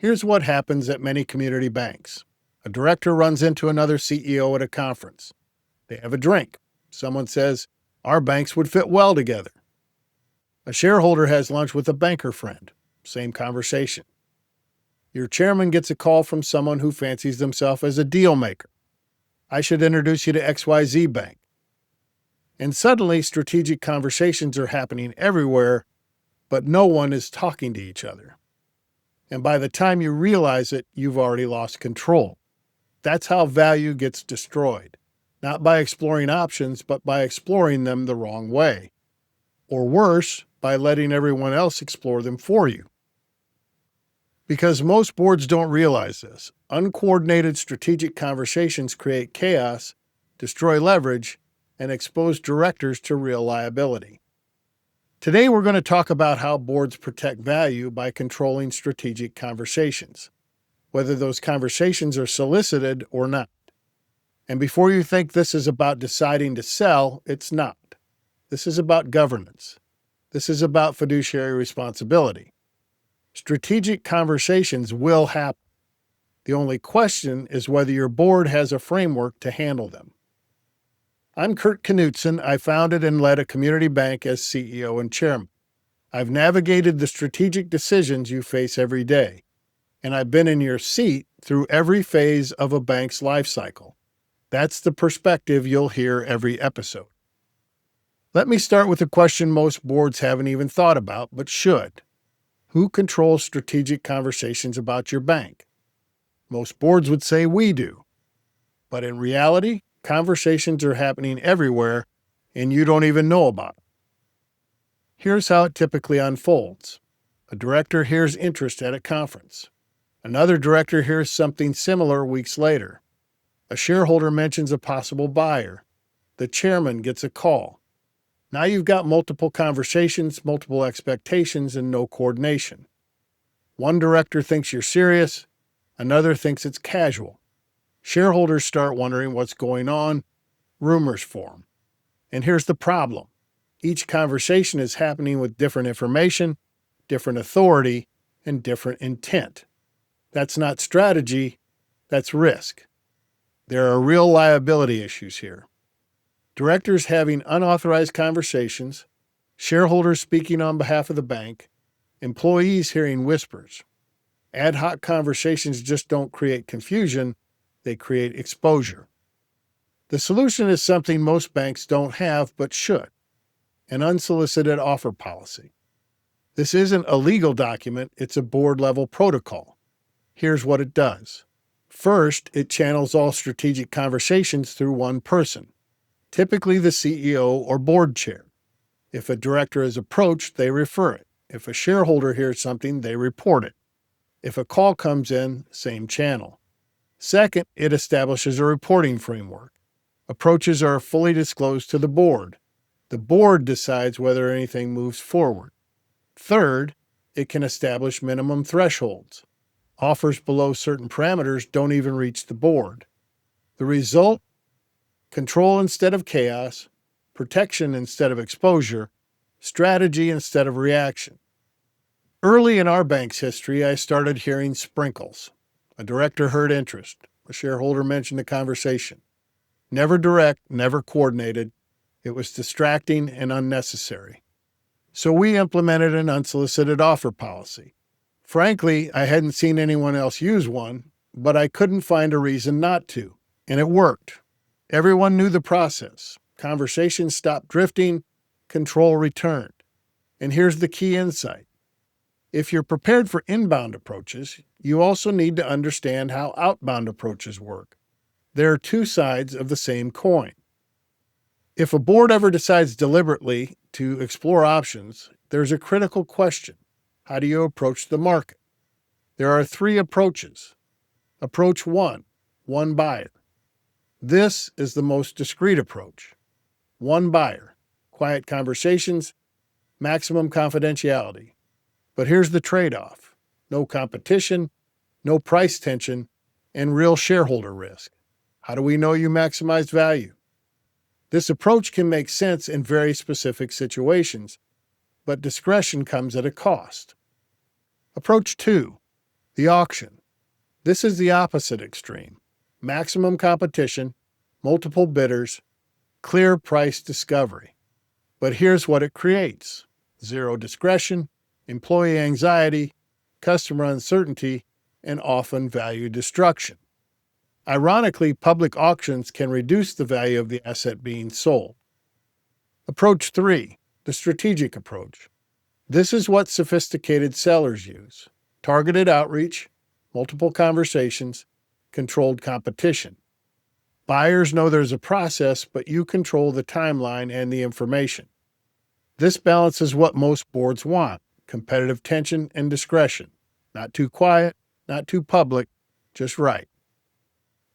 Here's what happens at many community banks. A director runs into another CEO at a conference. They have a drink. Someone says, "Our banks would fit well together." A shareholder has lunch with a banker friend. Same conversation. Your chairman gets a call from someone who fancies themselves as a deal maker. "I should introduce you to XYZ Bank." And suddenly, strategic conversations are happening everywhere, but no one is talking to each other. And by the time you realize it, you've already lost control. That's how value gets destroyed. Not by exploring options, but by exploring them the wrong way. Or worse, by letting everyone else explore them for you. Because most boards don't realize this, uncoordinated strategic conversations create chaos, destroy leverage, and expose directors to real liability. Today, we're going to talk about how boards protect value by controlling strategic conversations, whether those conversations are solicited or not. And before you think this is about deciding to sell, it's not. This is about governance. This is about fiduciary responsibility. Strategic conversations will happen. The only question is whether your board has a framework to handle them. I'm Knutson. I founded and led a community bank as CEO and chairman. I've navigated the strategic decisions you face every day, and I've been in your seat through every phase of a bank's life cycle. That's the perspective you'll hear every episode. Let me start with a question most boards haven't even thought about, but should. Who controls strategic conversations about your bank? Most boards would say we do. But in reality, conversations are happening everywhere, and you don't even know about it. Here's how it typically unfolds. A director hears interest at a conference. Another director hears something similar weeks later. A shareholder mentions a possible buyer. The chairman gets a call. Now you've got multiple conversations, multiple expectations, and no coordination. One director thinks you're serious. Another thinks it's casual. Shareholders start wondering what's going on. Rumors form. And here's the problem. Each conversation is happening with different information, different authority, and different intent. That's not strategy. That's risk. There are real liability issues here. Directors having unauthorized conversations, shareholders speaking on behalf of the bank, employees hearing whispers. Ad hoc conversations just don't create confusion, they create exposure. The solution is something most banks don't have but should: an unsolicited offer policy. This isn't a legal document, it's a board-level protocol. Here's what it does. First, it channels all strategic conversations through one person, typically the CEO or board chair. If a director is approached, they refer it. If a shareholder hears something, they report it. If a call comes in, same channel. Second, it establishes a reporting framework. Approaches are fully disclosed to the board. The board decides whether anything moves forward. Third, it can establish minimum thresholds. Offers below certain parameters don't even reach the board. The result? Control instead of chaos, protection instead of exposure, strategy instead of reaction. Early in our bank's history, I started hearing sprinkles. A director heard interest. A shareholder mentioned a conversation. Never direct, never coordinated. It was distracting and unnecessary. So we implemented an unsolicited offer policy. Frankly, I hadn't seen anyone else use one, but I couldn't find a reason not to, and it worked. Everyone knew the process. Conversations stopped drifting, control returned. And here's the key insight. If you're prepared for inbound approaches, you also need to understand how outbound approaches work. There are two sides of the same coin. If a board ever decides deliberately to explore options, there's a critical question. How do you approach the market? There are three approaches. Approach one buyer. This is the most discreet approach. One buyer, quiet conversations, maximum confidentiality. But here's the trade-off. No competition, no price tension, and real shareholder risk. How do we know you maximized value? This approach can make sense in very specific situations, but discretion comes at a cost. Approach 2, The auction. This is the opposite extreme. Maximum competition, multiple bidders, clear price discovery. But here's what it creates: zero discretion, employee anxiety, customer uncertainty, and often value destruction. Ironically, public auctions can reduce the value of the asset being sold. Approach 3, the strategic approach. This is what sophisticated sellers use: targeted outreach, multiple conversations, controlled competition. Buyers know there's a process, but you control the timeline and the information. This balances what most boards want: competitive tension and discretion. Not too quiet, not too public, just right.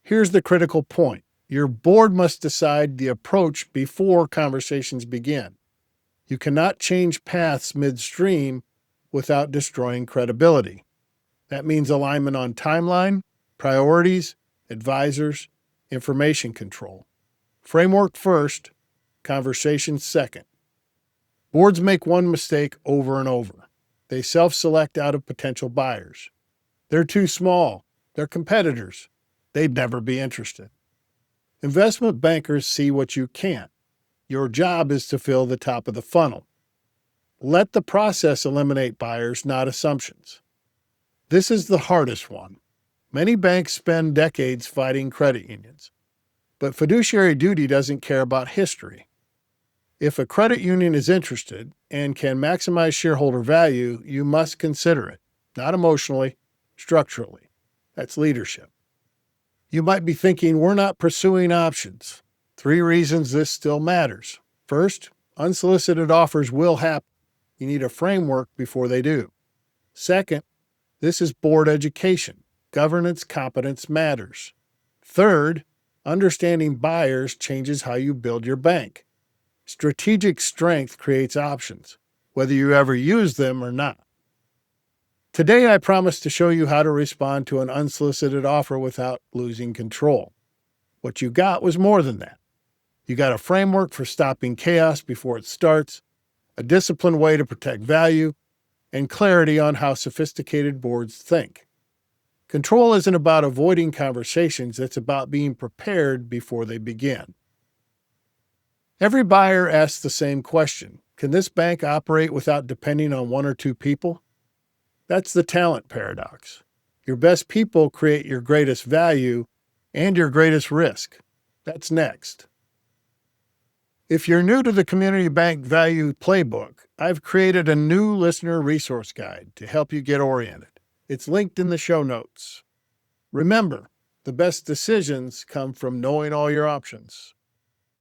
Here's the critical point. Your board must decide the approach before conversations begin. You cannot change paths midstream without destroying credibility. That means alignment on timeline, priorities, advisors, information control. Framework first, conversation second. Boards make one mistake over and over. They self-select out of potential buyers. They're too small. They're competitors. They'd never be interested. Investment bankers see what you can't. Your job is to fill the top of the funnel. Let the process eliminate buyers, not assumptions. This is the hardest one. Many banks spend decades fighting credit unions. But fiduciary duty doesn't care about history. If a credit union is interested and can maximize shareholder value, you must consider it, not emotionally, structurally. That's leadership. You might be thinking, we're not pursuing options. 3 reasons this still matters. First, unsolicited offers will happen. You need a framework before they do. Second, this is board education. Governance competence matters. Third, understanding buyers changes how you build your bank. Strategic strength creates options, whether you ever use them or not. Today, I promise to show you how to respond to an unsolicited offer without losing control. What you got was more than that. You got a framework for stopping chaos before it starts, a disciplined way to protect value, and clarity on how sophisticated boards think. Control isn't about avoiding conversations, it's about being prepared before they begin. Every buyer asks the same question: can this bank operate without depending on 1 or 2 people? That's the talent paradox. Your best people create your greatest value and your greatest risk. That's next. If you're new to the Community Bank Value Playbook, I've created a new listener resource guide to help you get oriented. It's linked in the show notes. Remember, the best decisions come from knowing all your options.